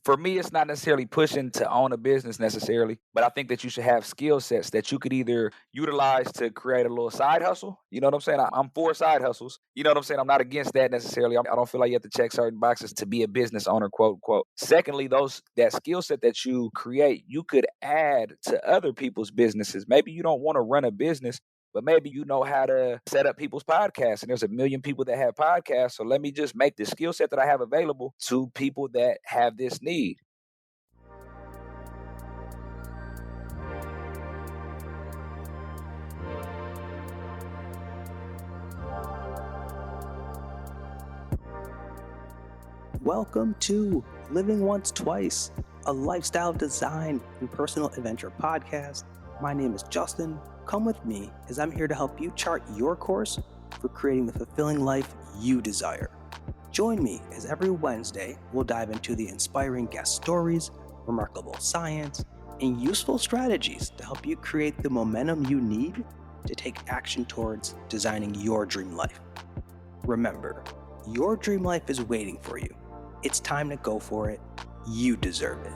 for me, it's not necessarily pushing to own a business necessarily, but I think that you should have skill sets that you could either utilize to create a little side hustle. You know what I'm saying? I'm for side hustles. You know what I'm saying? I'm not against that necessarily. I don't feel like you have to check certain boxes to be a business owner, quote unquote. Secondly, that skill set that you create, you could add to other people's businesses. Maybe you don't want to run a business, but maybe you know how to set up people's podcasts. And there's a million people that have podcasts. So let me just make the skill set that I have available to people that have this need. Welcome to Living Once Twice, a lifestyle design and personal adventure podcast. My name is Justin. Come with me as I'm here to help you chart your course for creating the fulfilling life you desire. Join me as every Wednesday we'll dive into the inspiring guest stories, remarkable science, and useful strategies to help you create the momentum you need to take action towards designing your dream life. Remember, your dream life is waiting for you. It's time to go for it. You deserve it.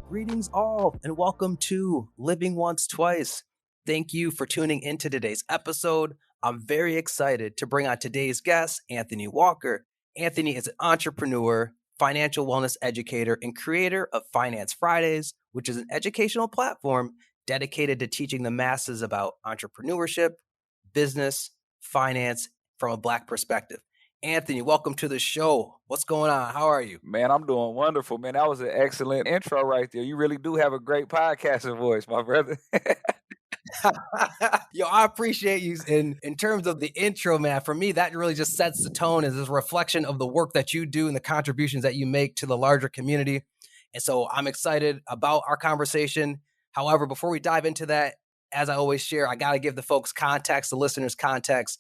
Greetings all, and welcome to Living Once Twice. Thank you for tuning into today's episode. I'm very excited to bring on today's guest, Anthony Walker. Anthony is an entrepreneur, financial wellness educator, and creator of Finance Fridays, which is an educational platform dedicated to teaching the masses about entrepreneurship, business, finance from a Black perspective. Anthony, welcome to the show. What's going on? How are you? Man, I'm doing wonderful, man. That was an excellent intro right there. You really do have a great podcasting voice, my brother. Yo, I appreciate you. In terms of the intro, man, for me, that really just sets the tone as a reflection of the work that you do and the contributions that you make to the larger community. And so I'm excited about our conversation. However, before we dive into that, as I always share, I got to give the folks context, the listeners context.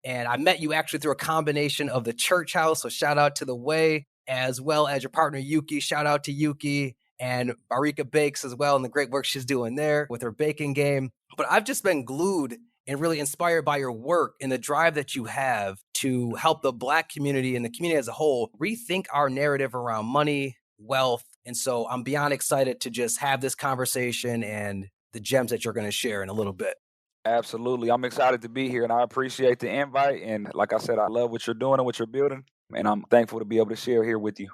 And I met you actually through a combination of the church house. So shout out to The Way, as well as your partner, Yuki. Shout out to Yuki and Marika Bakes as well, and the great work she's doing there with her baking game. But I've just been glued and really inspired by your work and the drive that you have to help the Black community and the community as a whole rethink our narrative around money, wealth. And so I'm beyond excited to just have this conversation and the gems that you're going to share in a little bit. Absolutely. I'm excited to be here, and I appreciate the invite. And like I said, I love what you're doing and what you're building, and I'm thankful to be able to share here with you.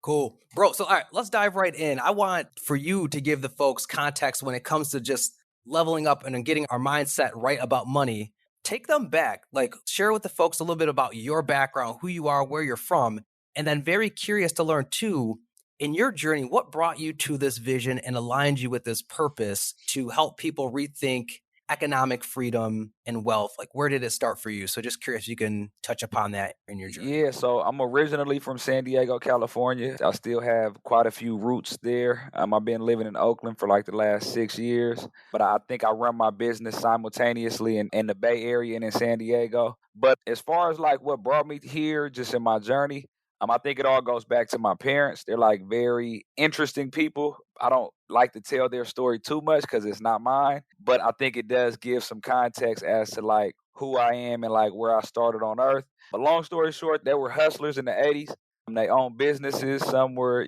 Cool. Bro, so all right, let's dive right in. I want for you to give the folks context when it comes to just leveling up and getting our mindset right about money. Take them back, like share with the folks a little bit about your background, who you are, where you're from, and then very curious to learn too, in your journey, what brought you to this vision and aligned you with this purpose to help people rethink economic freedom and wealth? Like, where did it start for you? So just curious, you can touch upon that in your journey. Yeah, so I'm originally from San Diego, California. I still have quite a few roots there. I've been living in Oakland for like the last 6 years, but I think I run my business simultaneously in the Bay Area and in San Diego. But as far as like what brought me here, just in my journey, I think it all goes back to my parents. They're like very interesting people. I don't like to tell their story too much because it's not mine, but I think it does give some context as to like who I am and like where I started on earth. But long story short, they were hustlers in the 80s. They owned businesses. Some were,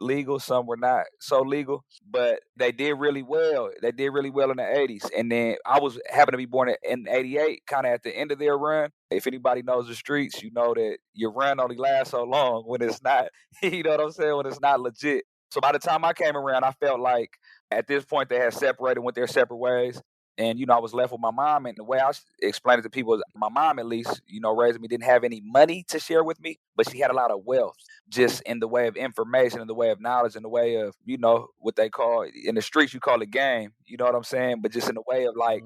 legal. Some were not so legal, but they did really well. They did really well in the 80s. And then I happened to be born in 88, kind of at the end of their run. If anybody knows the streets, you know that your run only lasts so long when it's not, you know what I'm saying, when it's not legit. So by the time I came around, I felt like at this point they had separated, went their separate ways. And, I was left with my mom. And the way I explained it to people is my mom, at least, raised me, didn't have any money to share with me, but she had a lot of wealth just in the way of information, in the way of knowledge, in the way of, what they call in the streets, you call it game. You know what I'm saying? But just in the way of like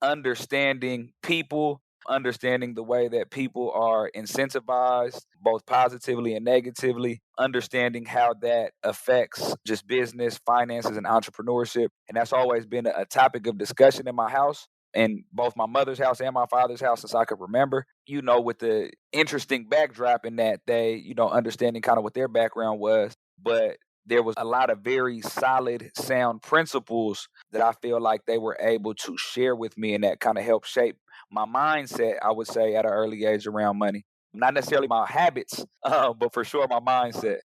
understanding people, understanding the way that people are incentivized, both positively and negatively, understanding how that affects just business, finances, and entrepreneurship. And that's always been a topic of discussion in my house, in both my mother's house and my father's house since I could remember, with the interesting backdrop in that they, understanding kind of what their background was. But there was a lot of very solid, sound principles that I feel like they were able to share with me, and that kind of helped shape my mindset, I would say, at an early age around money. Not necessarily my habits, but for sure my mindset.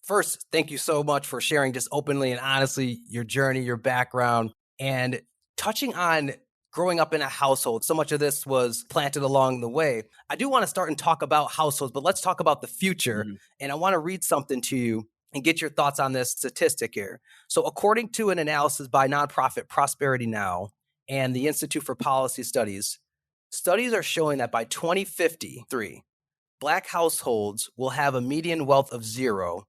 First, thank you so much for sharing just openly and honestly your journey, your background, and touching on growing up in a household. So much of this was planted along the way. I do want to start and talk about households, but let's talk about the future. Mhm. And I want to read something to you and get your thoughts on this statistic here. So, according to an analysis by nonprofit Prosperity Now and the Institute for Policy Studies, studies are showing that by 2053, Black households will have a median wealth of zero,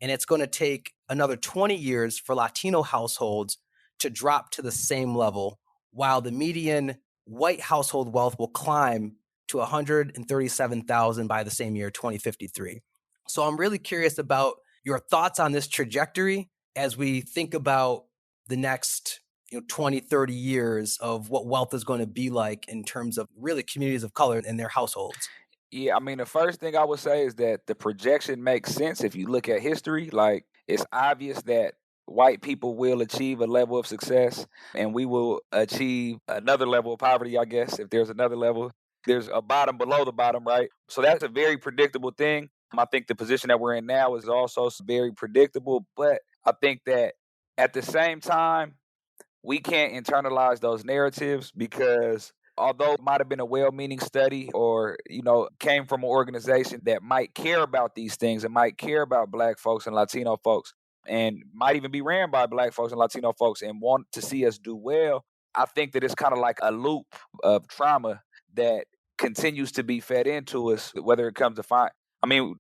and it's going to take another 20 years for Latino households to drop to the same level, while the median white household wealth will climb to 137,000 by the same year, 2053. So I'm really curious about your thoughts on this trajectory as we think about the next 20, 30 years of what wealth is going to be like in terms of really communities of color and their households. Yeah, I mean, the first thing I would say is that the projection makes sense if you look at history. Like, it's obvious that white people will achieve a level of success and we will achieve another level of poverty, I guess, if there's another level. There's a bottom below the bottom, right? So that's a very predictable thing. I think the position that we're in now is also very predictable, but I think that at the same time, we can't internalize those narratives because although it might have been a well-meaning study or came from an organization that might care about these things and might care about black folks and Latino folks and might even be ran by black folks and Latino folks and want to see us do well, I think that it's kind of like a loop of trauma that continues to be fed into us, whether it comes to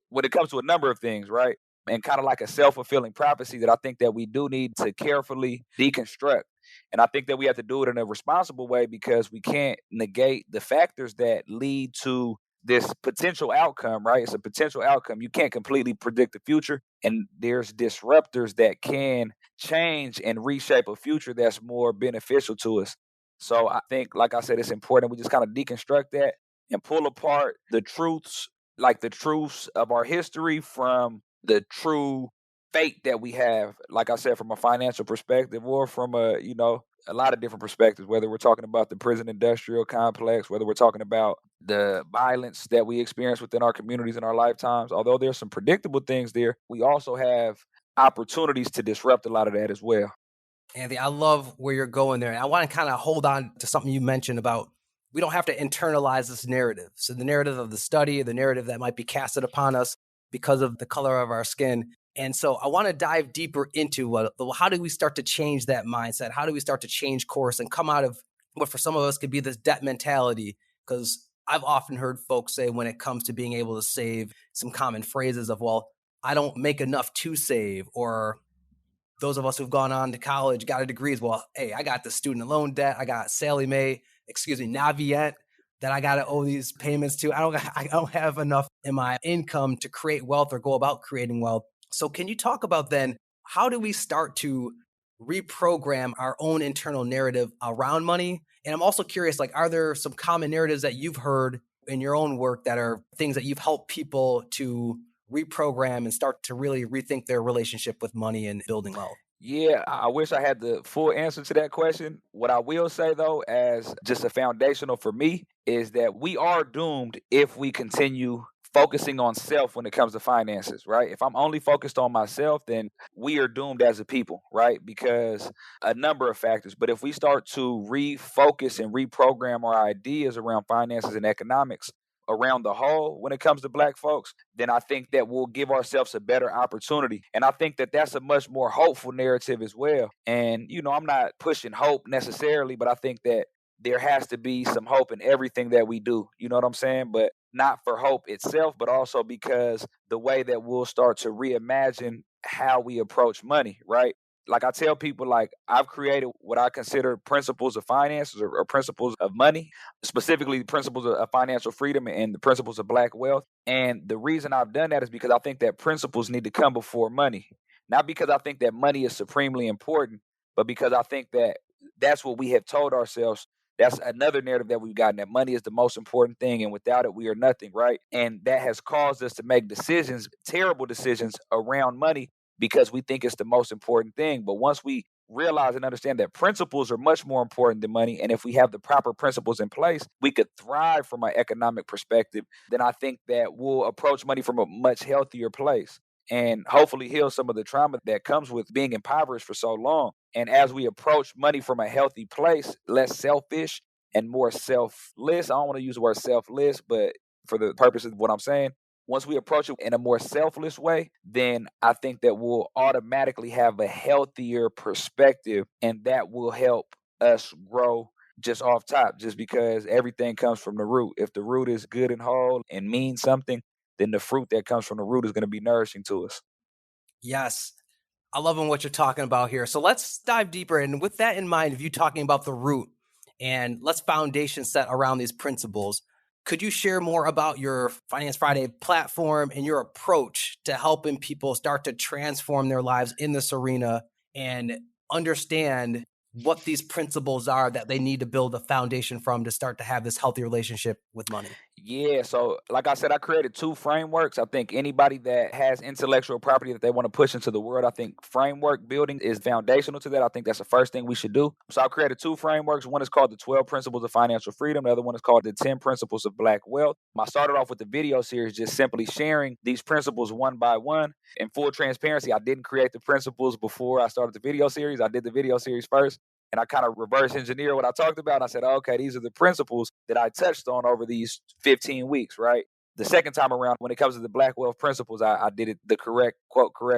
when it comes to a number of things, right? And kind of like a self-fulfilling prophecy that I think that we do need to carefully deconstruct. And I think that we have to do it in a responsible way because we can't negate the factors that lead to this potential outcome, right? It's a potential outcome. You can't completely predict the future. And there's disruptors that can change and reshape a future that's more beneficial to us. So I think, like I said, it's important we just kind of deconstruct that and pull apart the truths, like the truths of our history from the true fate that we have, like I said, from a financial perspective or from a lot of different perspectives, whether we're talking about the prison industrial complex, whether we're talking about the violence that we experience within our communities in our lifetimes. Although there's some predictable things there, we also have opportunities to disrupt a lot of that as well. Anthony, I love where you're going there. And I want to kind of hold on to something you mentioned about we don't have to internalize this narrative. So the narrative of the study, the narrative that might be casted upon us because of the color of our skin. And so I want to dive deeper into how do we start to change that mindset? How do we start to change course and come out of what for some of us could be this debt mentality? Because I've often heard folks say when it comes to being able to save, some common phrases of, well, I don't make enough to save, or those of us who've gone on to college, got a degrees. Well, hey, I got the student loan debt. I got Sally Mae, Navient that I got to owe these payments to. I don't have enough in my income to create wealth or go about creating wealth. So can you talk about then, how do we start to reprogram our own internal narrative around money? And I'm also curious, like, are there some common narratives that you've heard in your own work that are things that you've helped people to reprogram and start to really rethink their relationship with money and building wealth? Yeah, I wish I had the full answer to that question. What I will say, though, as just a foundational for me, is that we are doomed if we continue focusing on self when it comes to finances, right? If I'm only focused on myself, then we are doomed as a people, right? Because a number of factors. But if we start to refocus and reprogram our ideas around finances and economics, around the whole when it comes to black folks, then I think that we'll give ourselves a better opportunity. And I think that that's a much more hopeful narrative as well. And, I'm not pushing hope necessarily, but I think that there has to be some hope in everything that we do. You know what I'm saying? But not for hope itself, but also because the way that we'll start to reimagine how we approach money, right? Like I tell people, like I've created what I consider principles of finances or principles of money, specifically the principles of financial freedom and the principles of black wealth. And the reason I've done that is because I think that principles need to come before money. Not because I think that money is supremely important, but because I think that that's what we have told ourselves. That's another narrative that we've gotten, that money is the most important thing, and without it, we are nothing, right? And that has caused us to make decisions, terrible decisions around money because we think it's the most important thing. But once we realize and understand that principles are much more important than money, and if we have the proper principles in place, we could thrive from an economic perspective, then I think that we'll approach money from a much healthier place and hopefully heal some of the trauma that comes with being impoverished for so long. And as we approach money from a healthy place, less selfish and more selfless. I don't want to use the word selfless, but for the purpose of what I'm saying, once we approach it in a more selfless way, then I think that we'll automatically have a healthier perspective, and that will help us grow just off top, just because everything comes from the root. If the root is good and whole and means something, then the fruit that comes from the root is going to be nourishing to us. Yes. I love what you're talking about here. So let's dive deeper. And with that in mind, if you talking about the root and let's foundation set around these principles, could you share more about your Finance Friday platform and your approach to helping people start to transform their lives in this arena and understand what these principles are that they need to build a foundation from to start to have this healthy relationship with money? Yeah, so like I said, I created 2 frameworks. I think anybody that has intellectual property that they want to push into the world, I think framework building is foundational to that. I think that's the first thing we should do. So I created 2 frameworks. One is called the 12 Principles of Financial Freedom. The other one is called the 10 Principles of Black Wealth. I started off with the video series, just simply sharing these principles one by one. In full transparency, I didn't create the principles before I started the video series. I did the video series first. And I kind of reverse engineer what I talked about. I said, okay, these are the principles that I touched on over these 15 weeks, right? The second time around, when it comes to the Black Wealth principles, I did it the correct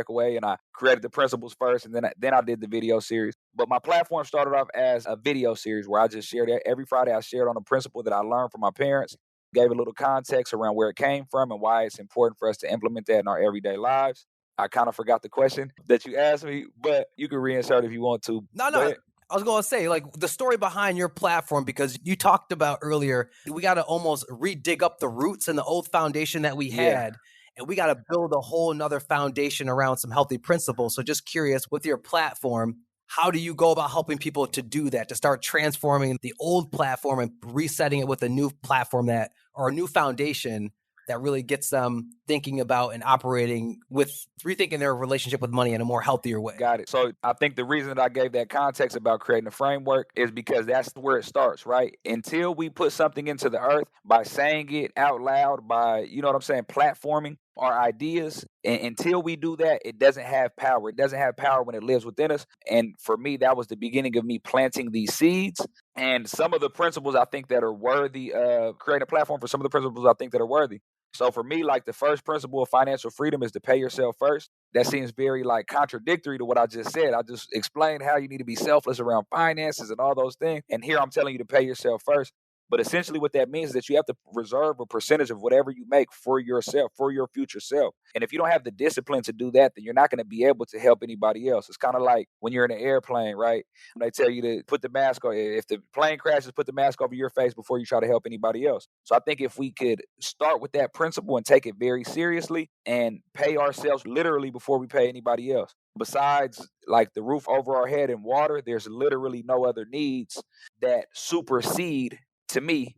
way. And I created the principles first, and then I did the video series. But my platform started off as a video series where I just shared every Friday. I shared on a principle that I learned from my parents, gave a little context around where it came from and why it's important for us to implement that in our everyday lives. I kind of forgot the question that you asked me, but you can reinsert if you want to. No, Go no. ahead. I was going to say, like, the story behind your platform, because you talked about earlier, we got to almost re-dig up the roots and the old foundation that we Yeah. had, and we got to build a whole nother foundation around some healthy principles. So just curious, with your platform, how do you go about helping people to do that, to start transforming the old platform and resetting it with a new platform that, or a new foundation that really gets them thinking about and operating with rethinking their relationship with money in a more healthier way? Got it. So I think the reason that I gave that context about creating a framework is because that's where it starts, right? Until we put something into the earth by saying it out loud, by, you know what I'm saying, platforming our ideas, and until we do that, it doesn't have power. It doesn't have power when it lives within us. And for me, that was the beginning of me planting these seeds. And some of the principles I think that are worthy of creating a platform for some of the principles I think that are worthy. So for me, like the first principle of financial freedom is to pay yourself first. That seems very like contradictory to what I just said. I just explained how you need to be selfless around finances and all those things. And here I'm telling you to pay yourself first. But essentially what that means is that you have to reserve a percentage of whatever you make for yourself, for your future self. And if you don't have the discipline to do that, then you're not going to be able to help anybody else. It's kind of like when you're in an airplane, right? When they tell you to put the mask on, if the plane crashes, put the mask over your face before you try to help anybody else. So I think if we could start with that principle and take it very seriously and pay ourselves literally before we pay anybody else. Besides like the roof over our head and water, there's literally no other needs that supersede, to me,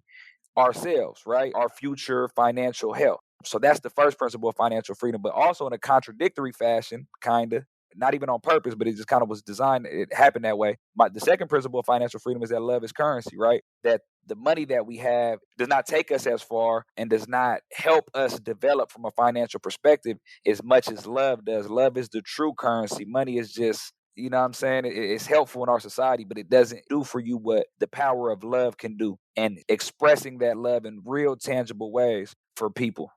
ourselves, right? Our future financial health. So that's the first principle of financial freedom, but also in a contradictory fashion, kind of, not even on purpose, but it just kind of was designed, it happened that way. The second principle of financial freedom is that love is currency, right? That the money that we have does not take us as far and does not help us develop from a financial perspective as much as love does. Love is the true currency. Money is just, you know what I'm saying? It's helpful in our society, but it doesn't do for you what the power of love can do, and expressing that love in real tangible ways for people.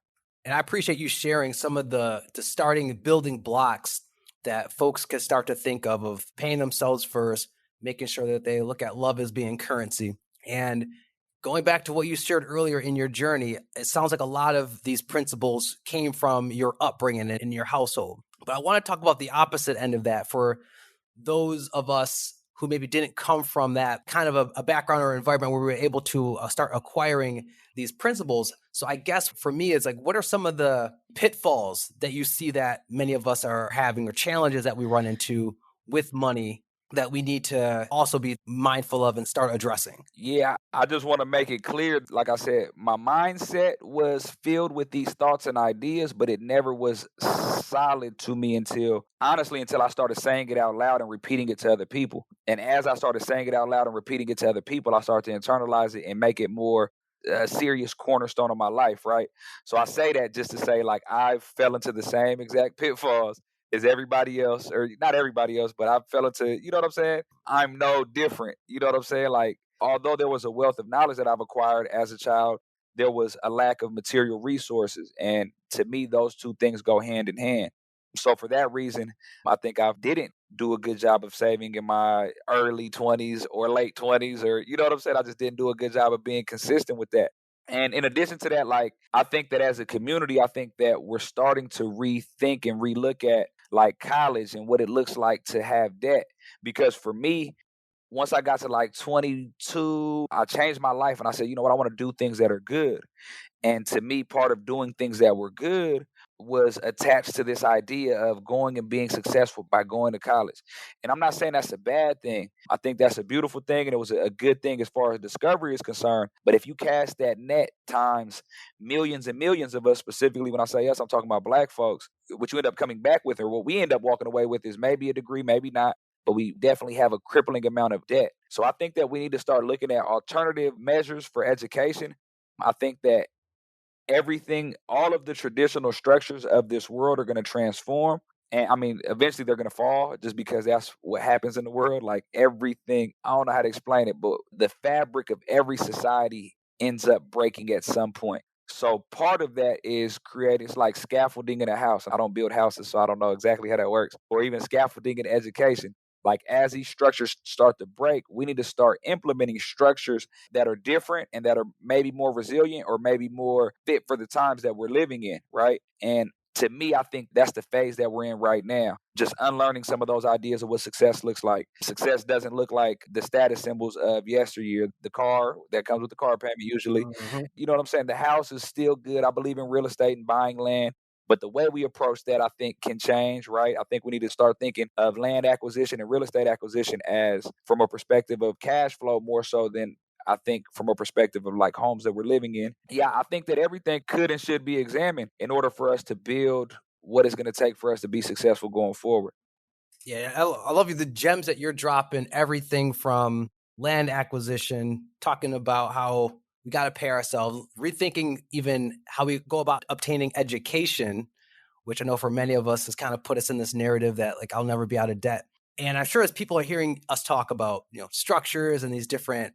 And I appreciate you sharing some of the starting building blocks that folks can start to think of paying themselves first, making sure that they look at love as being currency. And going back to what you shared earlier in your journey, it sounds like a lot of these principles came from your upbringing in your household. But I want to talk about the opposite end of that for those of us who maybe didn't come from that kind of a background or environment where we were able to start acquiring these principles. So I guess for me, it's like, what are some of the pitfalls that you see that many of us are having, or challenges that we run into with money that we need to also be mindful of and start addressing? Yeah, I just want to make it clear. Like I said, my mindset was filled with these thoughts and ideas, but it never was solid to me until, honestly, until I started saying it out loud and repeating it to other people. And as I started saying it out loud and repeating it to other people, I started to internalize it and make it more a serious cornerstone of my life, right? So I say that just to say, like, I fell into the same exact pitfalls as everybody else, or not everybody else, but I fell into, you know what I'm saying? I'm no different. You know what I'm saying? Like, although there was a wealth of knowledge that I've acquired as a child, there was a lack of material resources. And to me, those two things go hand in hand. So for that reason, I think I didn't do a good job of saving in my early 20s or late 20s, or you know what I'm saying? I just didn't do a good job of being consistent with that. And in addition to that, like, I think that as a community, I think that we're starting to rethink and relook at like college and what it looks like to have debt. Because for me, once I got to like 22, I changed my life and I said, you know what, I want to do things that are good. And to me, part of doing things that were good was attached to this idea of going and being successful by going to college. And I'm not saying that's a bad thing. I think that's a beautiful thing and it was a good thing as far as discovery is concerned. But if you cast that net times millions and millions of us, specifically when I say us, I'm talking about black folks, what you end up coming back with, or what we end up walking away with, is maybe a degree, maybe not, but we definitely have a crippling amount of debt. So I think that we need to start looking at alternative measures for education. I think that everything, all of the traditional structures of this world are going to transform. And I mean, eventually they're going to fall just because that's what happens in the world. Like everything, I don't know how to explain it, but the fabric of every society ends up breaking at some point. So part of that is creating, it's like scaffolding in a house. I don't build houses, so I don't know exactly how that works, or even scaffolding in education. Like as these structures start to break, we need to start implementing structures that are different and that are maybe more resilient or maybe more fit for the times that we're living in, right? And to me, I think that's the phase that we're in right now. Just unlearning some of those ideas of what success looks like. Success doesn't look like the status symbols of yesteryear. The car that comes with the car payment, usually. Mhm. You know what I'm saying? The house is still good. I believe in real estate and buying land. But the way we approach that, I think, can change, right? I think we need to start thinking of land acquisition and real estate acquisition as from a perspective of cash flow more so than I think from a perspective of like homes that we're living in. Yeah, I think that everything could and should be examined in order for us to build what it's going to take for us to be successful going forward. Yeah, I love you. The gems that you're dropping, everything from land acquisition, talking about how we got to pay ourselves, rethinking even how we go about obtaining education, which I know for many of us has kind of put us in this narrative that like I'll never be out of debt. And I'm sure as people are hearing us talk about, structures and these different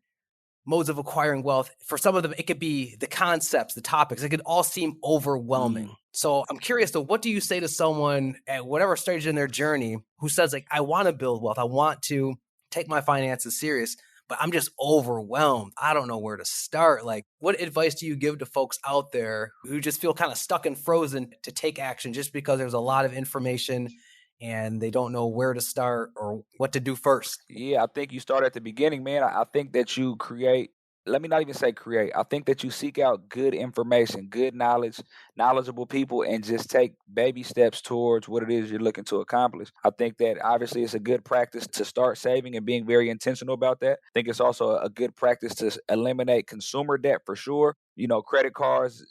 modes of acquiring wealth, for some of them, it could be the concepts, the topics, it could all seem overwhelming. Mm. So I'm curious though, what do you say to someone at whatever stage in their journey who says, like, I want to build wealth, I want to take my finances serious, but I'm just overwhelmed. I don't know where to start. Like, what advice do you give to folks out there who just feel kind of stuck and frozen to take action just because there's a lot of information and they don't know where to start or what to do first? Yeah, I think you start at the beginning, man. I think that you create, let me not even say create. I think that you seek out good information, good knowledge, knowledgeable people, and just take baby steps towards what it is you're looking to accomplish. I think that obviously it's a good practice to start saving and being very intentional about that. I think it's also a good practice to eliminate consumer debt for sure. You know, credit cards,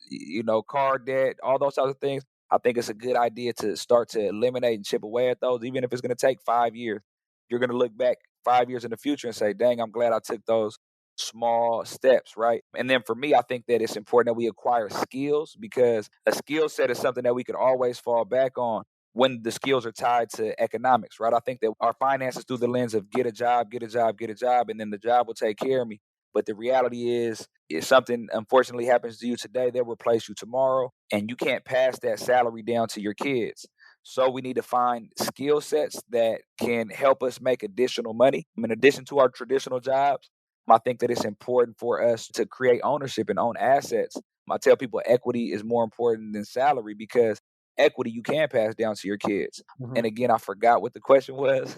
car debt, all those types of things. I think it's a good idea to start to eliminate and chip away at those, even if it's going to take 5 years. You're going to look back 5 years in the future and say, dang, I'm glad I took those small steps, right? And then for me, I think that it's important that we acquire skills, because a skill set is something that we could always fall back on when the skills are tied to economics, right? I think that our finances through the lens of get a job, get a job, get a job, and then the job will take care of me. But the reality is, if something unfortunately happens to you today, they'll replace you tomorrow, and you can't pass that salary down to your kids. So we need to find skill sets that can help us make additional money in addition to our traditional jobs. I think that it's important for us to create ownership and own assets. I tell people equity is more important than salary, because equity you can pass down to your kids. And again, I forgot what the question was.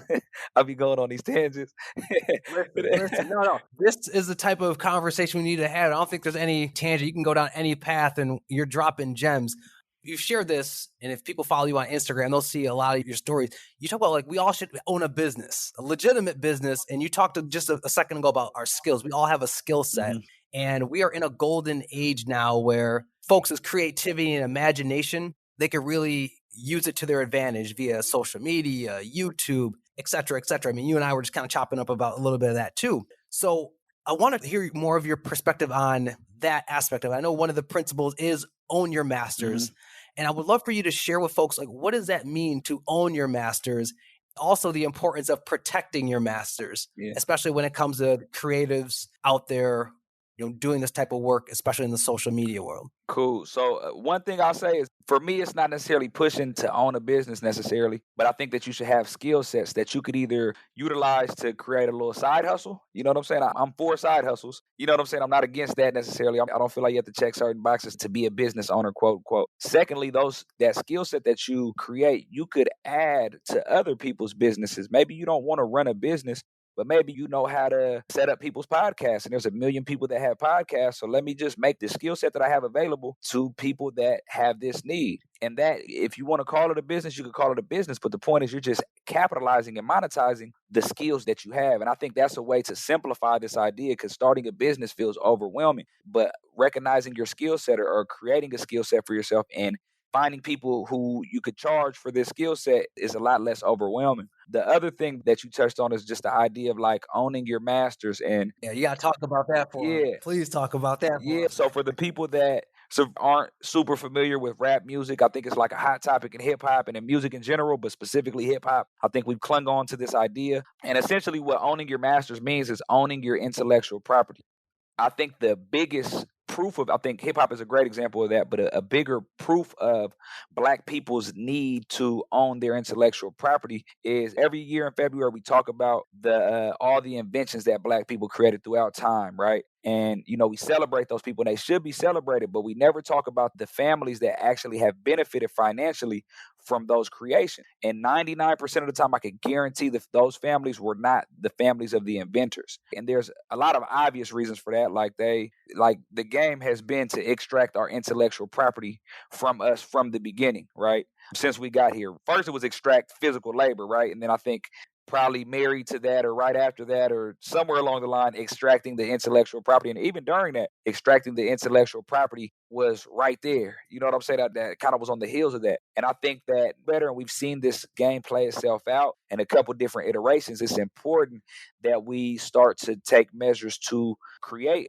I'll be going on these tangents. Listen, no. This is the type of conversation we need to have. I don't think there's any tangent. You can go down any path and you're dropping gems. you've shared this, and if people follow you on Instagram, they'll see a lot of your stories. You talk about like we all should own a business, a legitimate business. And you talked just a second ago about our skills. We all have a skill set. Mm-hmm. And we are in a golden age now where folks' creativity and imagination, they can really use it to their advantage via social media, YouTube, et cetera, et cetera. I mean, you and I were just kind of chopping up about a little bit of that too. So I want to hear more of your perspective on that aspect of it. I know one of the principles is own your masters. And I would love for you to share with folks, like, what does that mean to own your masters? Also, the importance of protecting your masters, especially when it comes to creatives out there, doing this type of work, especially in the social media world. Cool. So one thing I'll say is, for me, it's not necessarily pushing to own a business necessarily, but I think that you should have skill sets that you could either utilize to create a little side hustle. You know what I'm saying? I'm for side hustles. You know what I'm saying? I'm not against that necessarily. I don't feel like you have to check certain boxes to be a business owner, quote, unquote. Secondly, that skill set that you create, you could add to other people's businesses. Maybe you don't want to run a business, but maybe you know how to set up people's podcasts. And there's a million people that have podcasts. So let me just make the skill set that I have available to people that have this need. And that, if you want to call it a business, you could call it a business. But the point is, you're just capitalizing and monetizing the skills that you have. And I think that's a way to simplify this idea, because starting a business feels overwhelming. But recognizing your skill set, or creating a skill set for yourself, and finding people who you could charge for this skill set is a lot less overwhelming. The other thing that you touched on is just the idea of like owning your masters. And Yeah, you got to talk about that for us. Please talk about that for us. So for the people that aren't super familiar with rap music, I think it's like a hot topic in hip hop and in music in general, but specifically hip hop. I think we've clung on to this idea. And essentially what owning your masters means is owning your intellectual property. I think the biggest proof of, I think hip hop is a great example of that, but a bigger proof of Black people's need to own their intellectual property is every year in February we talk about all the inventions that Black people created throughout time, right? And we celebrate those people, and they should be celebrated, but we never talk about the families that actually have benefited financially from those creations. And 99% of the time, I can guarantee that those families were not the families of the inventors. And there's a lot of obvious reasons for that. Like the game has been to extract our intellectual property from us from the beginning, right? Since we got here. First, it was extract physical labor, right? And then I think probably married to that, or right after that, or somewhere along the line, extracting the intellectual property. And even during that, extracting the intellectual property was right there. You know what I'm saying? That kind of was on the heels of that. And I think that better, and we've seen this game play itself out in a couple different iterations, it's important that we start to take measures to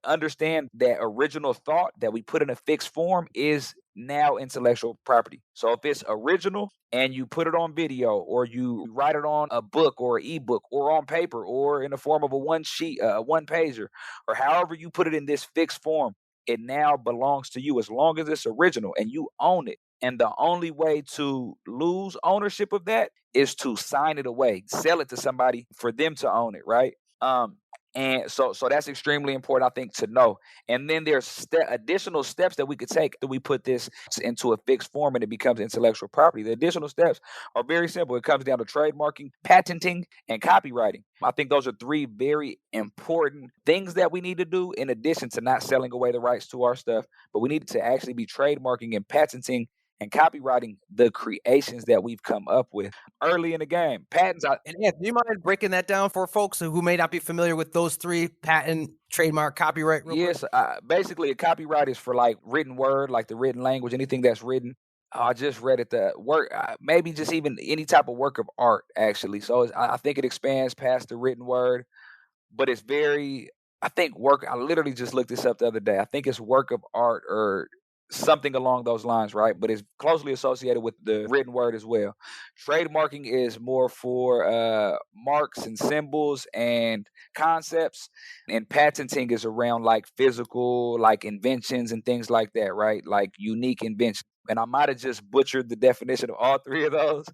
understand that original thought that we put in a fixed form is now intellectual property. So if it's original and you put it on video, or you write it on a book or an ebook, or on paper, or in the form of a one pager, or however you put it in this fixed form, it now belongs to you as long as it's original and you own it. And the only way to lose ownership of that is to sign it away, sell it to somebody for them to own it, right? And so that's extremely important, I think, to know. And then there's additional steps that we could take that we put this into a fixed form and it becomes intellectual property. The additional steps are very simple. It comes down to trademarking, patenting, and copywriting. I think those are three very important things that we need to do, in addition to not selling away the rights to our stuff. But we need to actually be trademarking and patenting and copywriting the creations that we've come up with early in the game. Patents. And do you mind breaking that down for folks who may not be familiar with those three: patent, trademark, copyright? Yes, basically a copyright is for like written word, like the written language, anything that's written. I just read it. The work, maybe just even any type of work of art, actually. So I think it expands past the written word, but it's very. I think I literally just looked this up the other day. I think it's work of art or something along those lines, right? But it's closely associated with the written word as well. Trademarking is more for marks and symbols and concepts, and patenting is around like physical, like inventions and things like that, right? Like unique inventions. And I might have just butchered the definition of all three of those.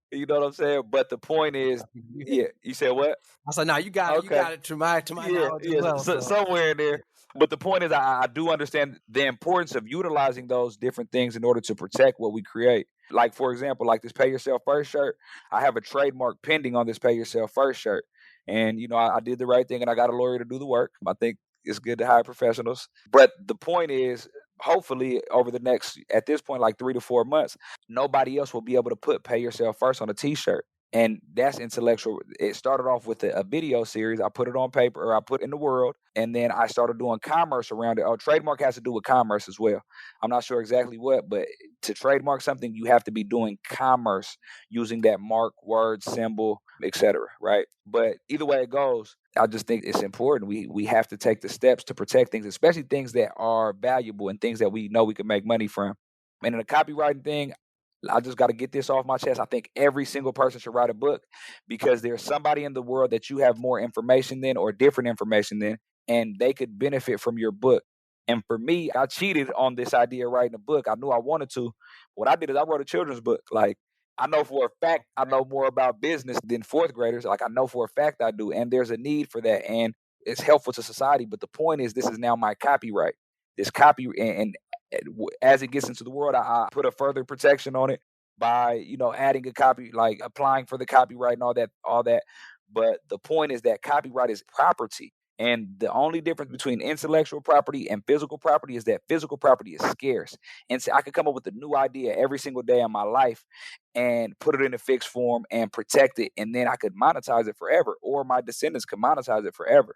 You know what I'm saying? But the point is, yeah. You said what? I said, no, you got it. You got it to my knowledge as well. So. Somewhere in there. But the point is, I do understand the importance of utilizing those different things in order to protect what we create. Like, for example, like this Pay Yourself First shirt. I have a trademark pending on this Pay Yourself First shirt. And, I did the right thing and I got a lawyer to do the work. I think it's good to hire professionals. But the point is, hopefully over the next, at this point, like 3 to 4 months, nobody else will be able to pay yourself first on a t-shirt. And that's intellectual. It started off with a video series. I put it on paper, or I put in the world, and then I started doing commerce around it. Oh, trademark has to do with commerce as well. I'm not sure exactly what, but to trademark something, you have to be doing commerce using that mark, word, symbol, etc. Right? But either way it goes, I just think it's important. We have to take the steps to protect things, especially things that are valuable and things that we know we can make money from. And in the copywriting thing, I just got to get this off my chest. I think every single person should write a book, because there's somebody in the world that you have more information than, or different information than, and they could benefit from your book. And for me, I cheated on this idea of writing a book. I knew I wanted to. What I did is I wrote a children's book. Like, I know for a fact I know more about business than fourth graders. Like, I know for a fact I do. And there's a need for that. And it's helpful to society. But the point is, this is now my copyright. This copy, and as it gets into the world, I put a further protection on it by, adding a copy, like applying for the copyright and all that. But the point is that copyright is property. And the only difference between intellectual property and physical property is that physical property is scarce. And so I could come up with a new idea every single day in my life and put it in a fixed form and protect it. And then I could monetize it forever, or my descendants could monetize it forever.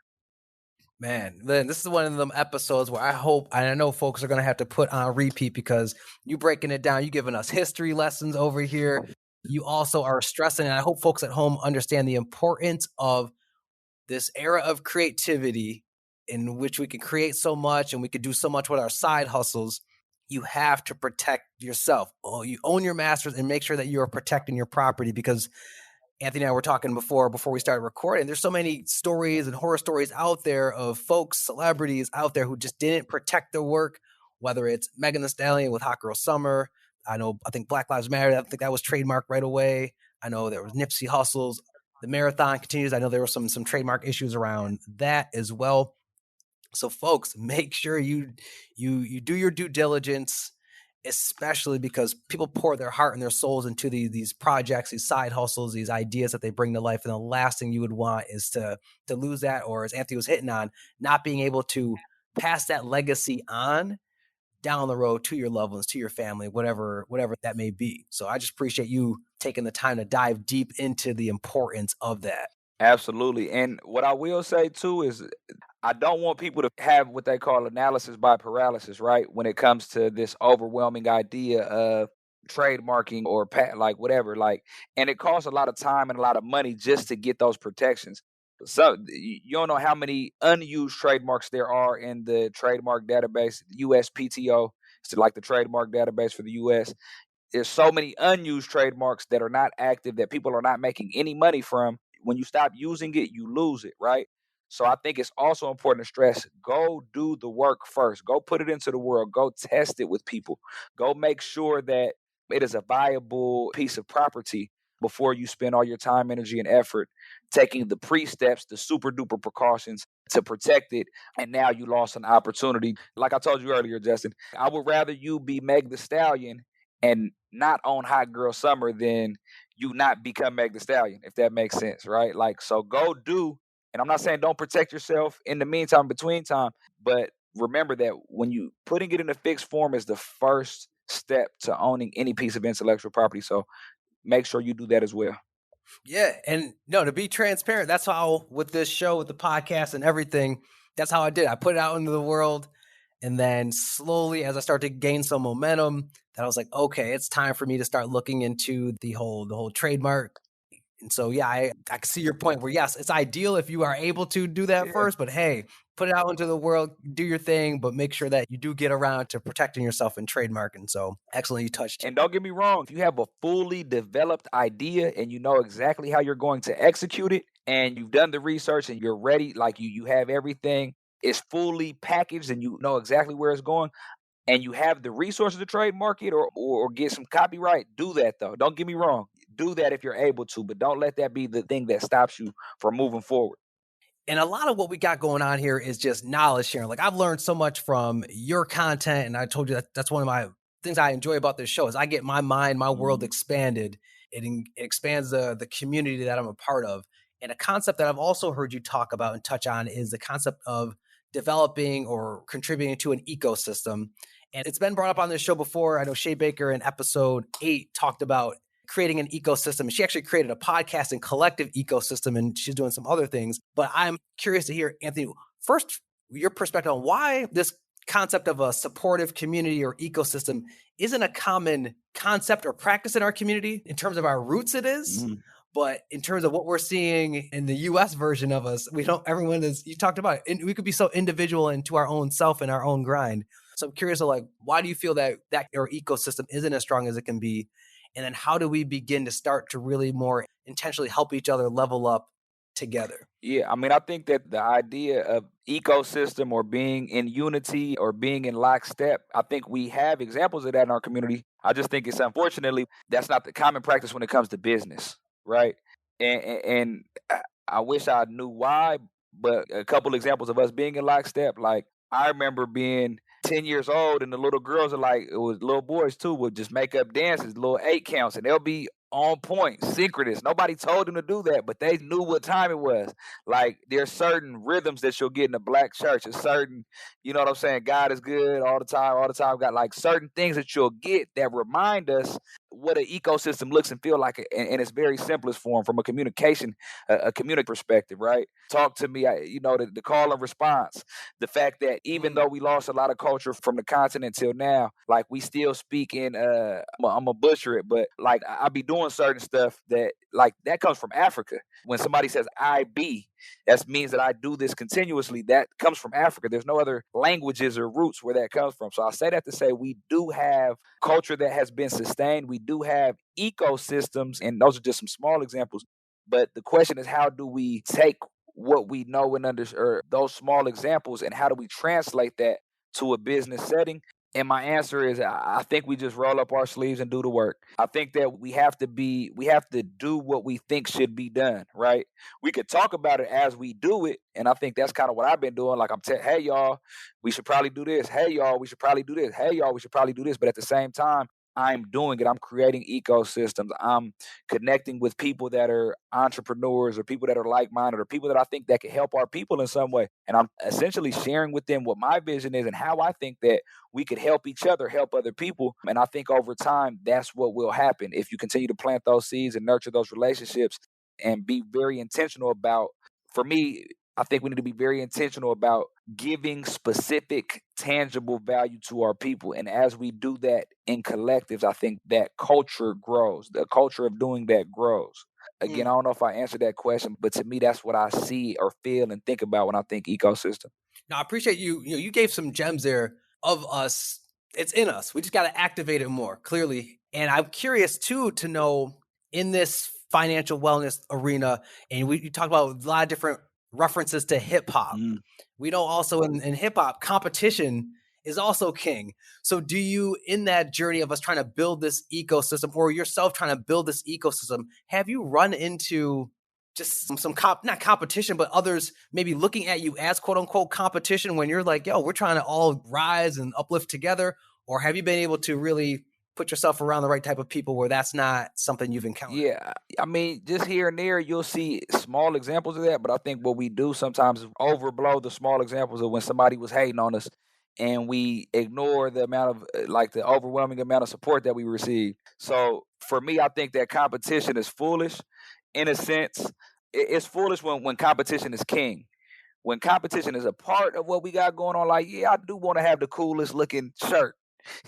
Man, Lynn, this is one of them episodes where I hope, and I know folks are going to have to put on repeat, because you breaking it down, you giving us history lessons over here. You also are stressing, and I hope folks at home understand the importance of this era of creativity in which we can create so much and we can do so much with our side hustles. You have to protect yourself. Oh, you own your masters and make sure that you are protecting your property, because Anthony and I were talking before we started recording. There's so many stories and horror stories out there of folks, celebrities out there who just didn't protect their work, whether it's Megan Thee Stallion with Hot Girl Summer. I think Black Lives Matter, I think that was trademarked right away. I know there was Nipsey Hussle's The Marathon continues. I know there were some trademark issues around that as well. So folks, make sure you do your due diligence, especially because people pour their heart and their souls into these projects, these side hustles, these ideas that they bring to life. And the last thing you would want is to lose that, or as Anthony was hitting on, not being able to pass that legacy on down the road to your loved ones, to your family, whatever that may be. So I just appreciate you taking the time to dive deep into the importance of that. Absolutely. And what I will say too is, I don't want people to have what they call analysis by paralysis, right? When it comes to this overwhelming idea of trademarking or like whatever, like, and it costs a lot of time and a lot of money just to get those protections. So you don't know how many unused trademarks there are in the trademark database, USPTO. It's like the trademark database for the US. There's so many unused trademarks that are not active, that people are not making any money from. When you stop using it, you lose it, right? So I think it's also important to stress, go do the work first. Go put it into the world. Go test it with people. Go make sure that it is a viable piece of property before you spend all your time, energy, and effort taking the pre-steps, the super duper precautions to protect it. And now you lost an opportunity. Like I told you earlier, Justin, I would rather you be Meg the Stallion and not own Hot Girl Summer than you not become Meg the Stallion, if that makes sense, right? Like, so go do, and I'm not saying don't protect yourself in the meantime, between time, but remember that when you putting it in a fixed form is the first step to owning any piece of intellectual property. So make sure you do that as well. Yeah. And no, to be transparent, that's how, with this show, with the podcast and everything, that's how I did. I put it out into the world. And then slowly, as I started to gain some momentum, that I was like, okay, it's time for me to start looking into the whole trademark. And so, yeah, I can see your point where, yes, it's ideal if you are able to do that first, but hey, put it out into the world, do your thing, but make sure that you do get around to protecting yourself and trademarking. So excellent. You touched. And don't get me wrong, if you have a fully developed idea and you know exactly how you're going to execute it, and you've done the research and you're ready, like you have everything, it's fully packaged and you know exactly where it's going, and you have the resources to trademark it or get some copyright, do that though. Don't get me wrong. Do that if you're able to, but don't let that be the thing that stops you from moving forward. And a lot of what we got going on here is just knowledge sharing. Like, I've learned so much from your content, and I told you that's one of my things I enjoy about this show is I get my mind, my world expanded. It expands the community that I'm a part of. And a concept that I've also heard you talk about and touch on is the concept of developing or contributing to an ecosystem. And it's been brought up on this show before. I know Shay Baker in episode 8 talked about creating an ecosystem. She actually created a podcast and collective ecosystem, and she's doing some other things. But I'm curious to hear, Anthony, first, your perspective on why this concept of a supportive community or ecosystem isn't a common concept or practice in our community. In terms of our roots, it is. Mm-hmm. But in terms of what we're seeing in the US version of us, everyone is, you talked about it, we could be so individual into our own self and our own grind. So I'm curious, why do you feel that our ecosystem isn't as strong as it can be? And then how do we begin to start to really more intentionally help each other level up together? Yeah, I mean, I think that the idea of ecosystem or being in unity or being in lockstep, I think we have examples of that in our community. I just think it's unfortunately that's not the common practice when it comes to business, right? And I wish I knew why, but a couple examples of us being in lockstep, like I remember being 10 years old and the little girls it was little boys too, would just make up dances, little 8 counts, and they'll be on point, synchronous. Nobody told them to do that, but they knew what time it was. Like there's certain rhythms that you'll get in the black church. There's certain, you know what I'm saying? God is good all the time, all the time. Got like certain things that you'll get that remind us what an ecosystem looks and feel like, and it's very simplest form from a communication perspective, right? Talk to me, the call and response. The fact that even though we lost a lot of culture from the continent till now, like we still speak in, I'm gonna butcher it, but like I be doing certain stuff that comes from Africa. When somebody says I be, that means that I do this continuously. That comes from Africa. There's no other languages or roots where that comes from. So I say that to say we do have culture that has been sustained. We do have ecosystems, and those are just some small examples. But the question is, how do we take what we know and understand those small examples, and how do we translate that to a business setting? And my answer is, I think we just roll up our sleeves and do the work. I think that we have to do what we think should be done, right? We could talk about it as we do it. And I think that's kind of what I've been doing. Like hey y'all, we should probably do this. Hey y'all, we should probably do this. Hey y'all, we should probably do this. But at the same time, I'm doing it. I'm creating ecosystems. I'm connecting with people that are entrepreneurs or people that are like-minded or people that I think that can help our people in some way. And I'm essentially sharing with them what my vision is and how I think that we could help each other, help other people. And I think over time, that's what will happen if you continue to plant those seeds and nurture those relationships and be very intentional about, for me, I think we need to be very intentional about giving specific, tangible value to our people. And as we do that in collectives, I think that culture grows. The culture of doing that grows. Again, I don't know if I answered that question, but to me, that's what I see or feel and think about when I think ecosystem. Now, I appreciate you. You gave some gems there of us. It's in us. We just got to activate it more clearly. And I'm curious too to know in this financial wellness arena, and you talk about a lot of different references to hip hop. We know also in hip hop, competition is also king. So do you, in that journey of us trying to build this ecosystem, or yourself trying to build this ecosystem, have you run into just not competition, but others maybe looking at you as quote unquote competition when you're like, yo, we're trying to all rise and uplift together? Or have you been able to really put yourself around the right type of people where that's not something you've encountered? Yeah, I mean, just here and there, you'll see small examples of that. But I think what we do sometimes is overblow the small examples of when somebody was hating on us and we ignore the amount of, the overwhelming amount of support that we receive. So for me, I think that competition is foolish in a sense. It's foolish when competition is king. When competition is a part of what we got going on, like, yeah, I do want to have the coolest looking shirt.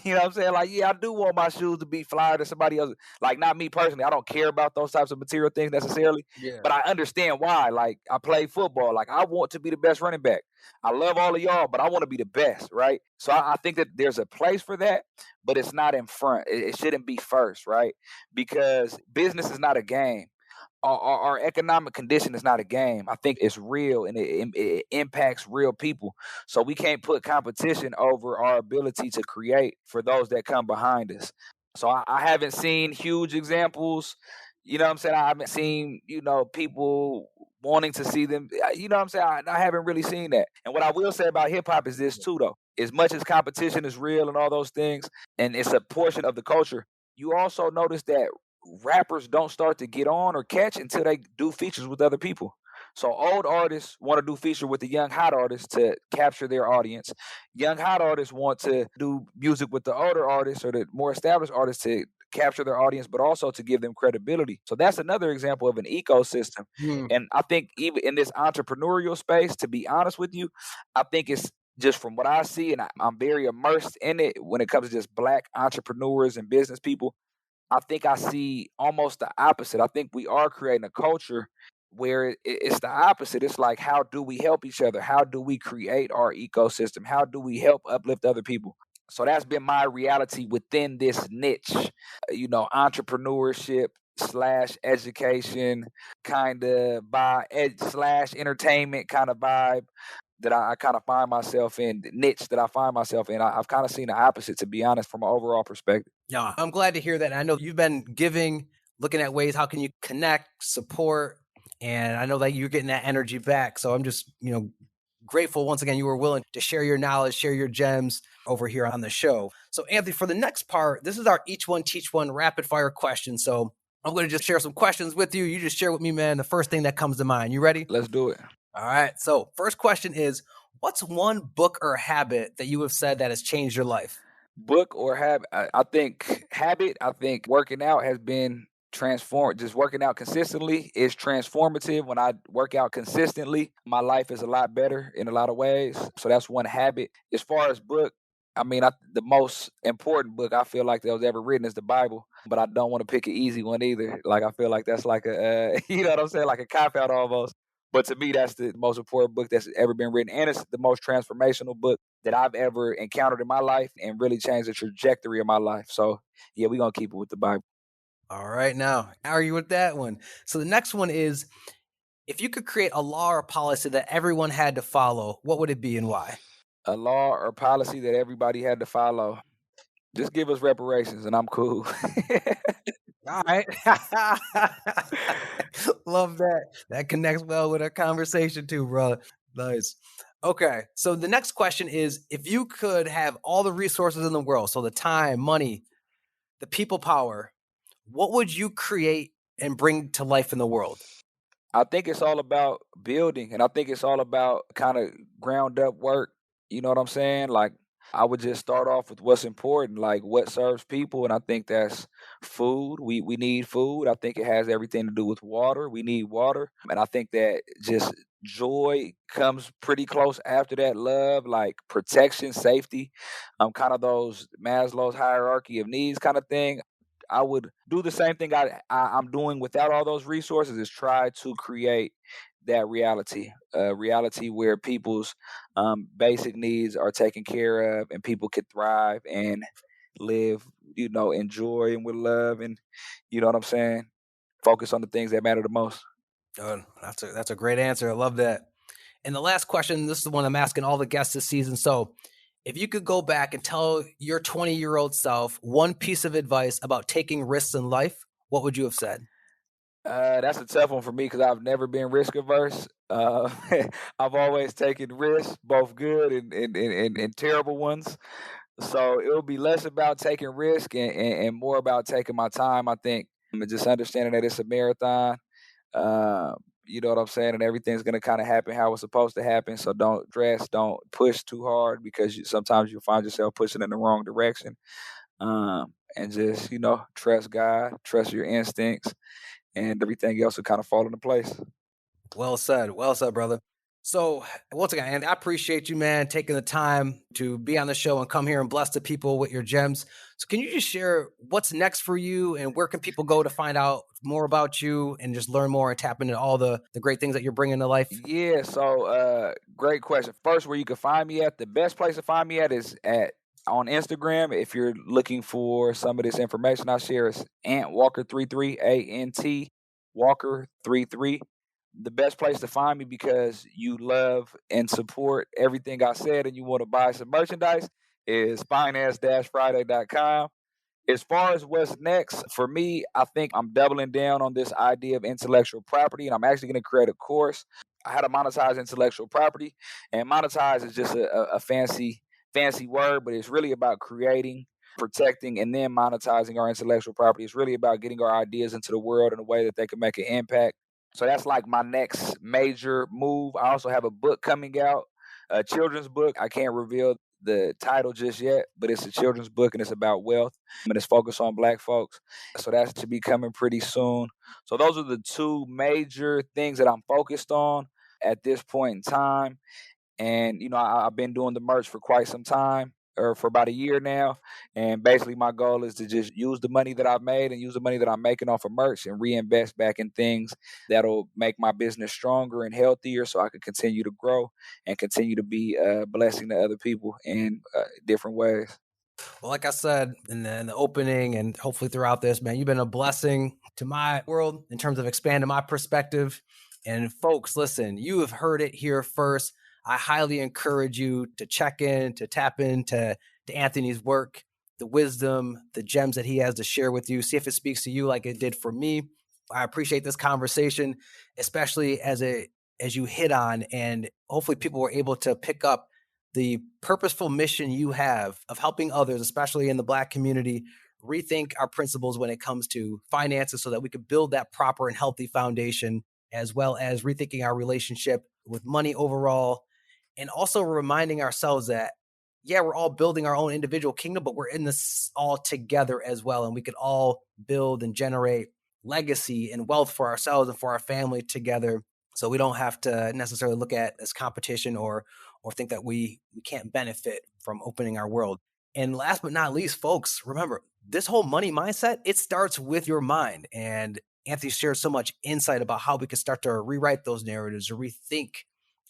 You know what I'm saying? Like, yeah, I do want my shoes to be flyer than somebody else. Like, not me personally. I don't care about those types of material things necessarily. Yeah. But I understand why. Like, I play football. Like, I want to be the best running back. I love all of y'all, but I want to be the best, right? So I think that there's a place for that, but it's not in front. It shouldn't be first, right? Because business is not a game. Our economic condition is not a game. I think it's real and it impacts real people. So we can't put competition over our ability to create for those that come behind us. So I haven't seen huge examples. You know what I'm saying? I haven't seen, people wanting to see them. You know what I'm saying? I haven't really seen that. And what I will say about hip hop is this too, though. As much as competition is real and all those things, and it's a portion of the culture, you also notice that rappers don't start to get on or catch until they do features with other people. So old artists want to do feature with the young hot artists to capture their audience. Young hot artists want to do music with the older artists or the more established artists to capture their audience, but also to give them credibility. So that's another example of an ecosystem. Mm. And I think even in this entrepreneurial space, to be honest with you, I think it's just from what I see, and I'm very immersed in it when it comes to just Black entrepreneurs and business people. I think I see almost the opposite. I think we are creating a culture where it's the opposite. It's like, how do we help each other? How do we create our ecosystem? How do we help uplift other people? So that's been my reality within this niche, entrepreneurship slash education kind of vibe slash entertainment kind of vibe that I kind of find myself in, the niche that I find myself in. I've kind of seen the opposite, to be honest, from an overall perspective. Yeah, I'm glad to hear that. I know you've been giving, looking at ways how can you connect, support, and I know that you're getting that energy back. So I'm just, grateful once again you were willing to share your knowledge, share your gems over here on the show. So Anthony, for the next part, this is our each one teach one rapid fire question. So I'm going to just share some questions with you. You just share with me, man, the first thing that comes to mind. You ready? Let's do it. All right. So first question is, what's one book or habit that you have said that has changed your life? Book or habit? I think habit. I think working out has been transformed. Just working out consistently is transformative. When I work out consistently, my life is a lot better in a lot of ways. So that's one habit. As far as book, I mean, the most important book I feel like that was ever written is the Bible. But I don't want to pick an easy one either. Like I feel like that's like a, you know what I'm saying, like a cop out almost. But to me, that's the most important book that's ever been written, and it's the most transformational book that I've ever encountered in my life, and really changed the trajectory of my life. So, yeah, we're gonna keep it with the Bible. All right. Now, argue with that one. So the next one is, if you could create a law or policy that everyone had to follow, what would it be and why? A law or policy that everybody had to follow. Just give us reparations, and I'm cool. All right. Love that. That connects well with our conversation too, brother. Nice. Okay. So the next question is, if you could have all the resources in the world, so the time, money, the people power, what would you create and bring to life in the world? I think it's all about building, and I think it's all about kind of ground up work. You know what I'm saying? Like, I would just start off with what's important, like what serves people, and I think that's food. We need food. I think it has everything to do with water. We need water, and I think that just joy comes pretty close after that. Love, like protection, safety, kind of those Maslow's hierarchy of needs kind of thing. I would do the same thing I'm doing without all those resources, is try to create that reality, reality where people's basic needs are taken care of and people can thrive and live, in joy and with love, and you know what I'm saying? Focus on the things that matter the most. Good. That's a great answer. I love that. And the last question, this is the one I'm asking all the guests this season. So, if you could go back and tell your 20-year-old self one piece of advice about taking risks in life, what would you have said? That's a tough one for me because I've never been risk averse. I've always taken risks, both good and terrible ones. So it'll be less about taking risk and more about taking my time, I think. And just understanding that it's a marathon. You know what I'm saying? And everything's going to kind of happen how it's supposed to happen. So don't stress, don't push too hard, because sometimes you'll find yourself pushing in the wrong direction. And just, trust God, trust your instincts, and everything else will kind of fall into place. Well said. Well said, brother. So, once again, Andy, I appreciate you, man, taking the time to be on the show and come here and bless the people with your gems. So, can you just share what's next for you and where can people go to find out more about you and just learn more and tap into all the great things that you're bringing to life? Yeah, so great question. First, where you can find me at, the best place to find me at is on Instagram. If you're looking for some of this information I share, it's Ant Walker 33, ANT Walker 33. The best place to find me, because you love and support everything I said and you want to buy some merchandise, is finance-friday.com. As far as what's next for me, I think I'm doubling down on this idea of intellectual property, and I'm actually going to create a course on how to monetize intellectual property. And monetize is just a fancy word, but it's really about creating, protecting, and then monetizing our intellectual property. It's really about getting our ideas into the world in a way that they can make an impact. So that's like my next major move. I also have a book coming out, a children's book. I can't reveal the title just yet, but it's a children's book and it's about wealth and it's focused on Black folks. So that should be coming pretty soon. So those are the two major things that I'm focused on at this point in time. And, I've been doing the merch for quite some time, or for about a year now. And basically my goal is to just use the money that I've made and use the money that I'm making off of merch and reinvest back in things that'll make my business stronger and healthier so I can continue to grow and continue to be a blessing to other people in different ways. Well, like I said in the opening and hopefully throughout this, man, you've been a blessing to my world in terms of expanding my perspective. And folks, listen, you have heard it here first. I highly encourage you to check in, to tap into Anthony's work, the wisdom, the gems that he has to share with you. See if it speaks to you like it did for me. I appreciate this conversation, especially as you hit on, and hopefully people were able to pick up the purposeful mission you have of helping others, especially in the Black community, rethink our principles when it comes to finances so that we could build that proper and healthy foundation, as well as rethinking our relationship with money overall. And also reminding ourselves that, yeah, we're all building our own individual kingdom, but we're in this all together as well. And we could all build and generate legacy and wealth for ourselves and for our family together. So we don't have to necessarily look at as competition or think that we can't benefit from opening our world. And last but not least, folks, remember, this whole money mindset, it starts with your mind. And Anthony shared so much insight about how we can start to rewrite those narratives or rethink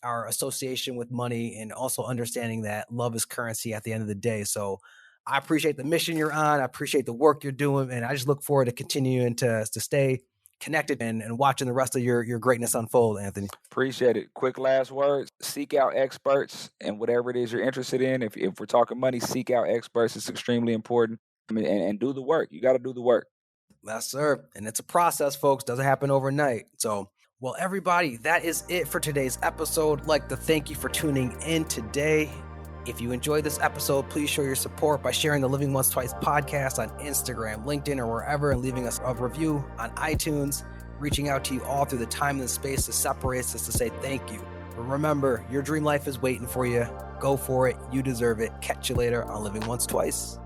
our association with money, and also understanding that love is currency at the end of the day. So I appreciate the mission you're on. I appreciate the work you're doing. And I just look forward to continuing to stay connected and watching the rest of your greatness unfold, Anthony. Appreciate it. Quick last words. Seek out experts and whatever it is you're interested in. If we're talking money, seek out experts. It's extremely important. And do the work. You got to do the work. Yes, sir. And it's a process, folks. Doesn't happen overnight. So, well, everybody, that is it for today's episode. I'd like to thank you for tuning in today. If you enjoyed this episode, please show your support by sharing the Living Once Twice podcast on Instagram, LinkedIn, or wherever, and leaving us a review on iTunes, reaching out to you all through the time and the space that separates us to say thank you. But remember, your dream life is waiting for you. Go for it. You deserve it. Catch you later on Living Once Twice.